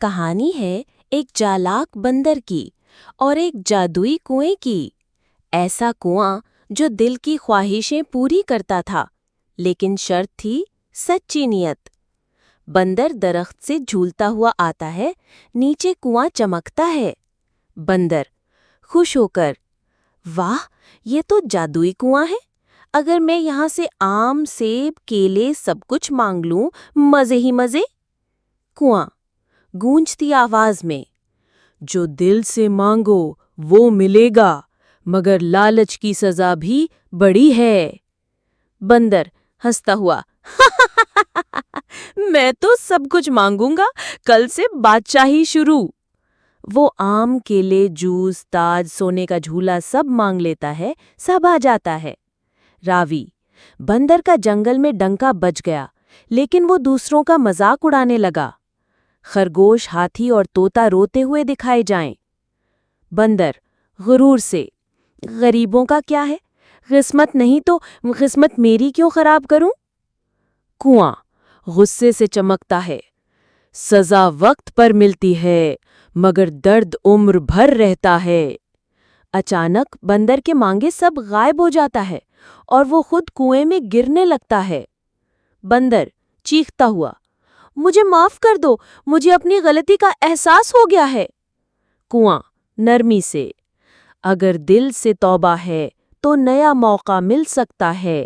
کہانی ہے ایک چالاک بندر کی اور ایک جادوئی کنویں کی۔ ایسا کنواں جو دل کی خواہشیں پوری کرتا تھا، لیکن شرط تھی سچی نیت۔ بندر درخت سے جھولتا ہوا آتا ہے، نیچے کنواں چمکتا ہے۔ بندر خوش ہو کر، واہ، یہ تو جادوئی کنواں ہے۔ اگر میں یہاں سے آم، سیب، کیلے سب کچھ مانگ لوں، مزے ہی مزے۔ کنواں گونجتی آواز میں، جو دل سے مانگو وہ ملے گا، مگر لالچ کی سزا بھی بڑی ہے۔ بندر ہنستا ہوا، میں تو سب کچھ مانگوں گا، کل سے بادشاہی شروع۔ وہ آم، کیلے، جوس، تاج، سونے کا جھولا سب مانگ لیتا ہے، سب آ جاتا ہے۔ راوی بندر کا جنگل میں ڈنکا بج گیا، لیکن وہ دوسروں کا مذاق اڑانے لگا۔ خرگوش، ہاتھی اور طوطا روتے ہوئے دکھائے جائیں۔ بندر غرور سے، غریبوں کا کیا ہے، قسمت نہیں تو قسمت میری کیوں خراب کروں؟ کنواں غصے سے چمکتا ہے، سزا وقت پر ملتی ہے، مگر درد عمر بھر رہتا ہے۔ اچانک بندر کے مانگے سب غائب ہو جاتا ہے اور وہ خود کنویں میں گرنے لگتا ہے۔ بندر چیختا ہوا، مجھے معاف کر دو، مجھے اپنی غلطی کا احساس ہو گیا ہے۔ کنواں نرمی سے، اگر دل سے توبہ ہے تو نیا موقع مل سکتا ہے۔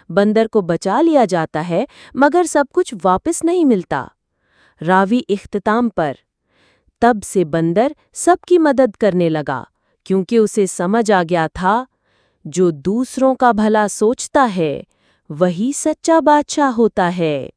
بندر کو بچا لیا جاتا ہے، مگر سب کچھ واپس نہیں ملتا۔ راوی اختتام پر، تب سے بندر سب کی مدد کرنے لگا، کیونکہ اسے سمجھ آ گیا تھا، جو دوسروں کا بھلا سوچتا ہے وہی سچا بادشاہ ہوتا ہے۔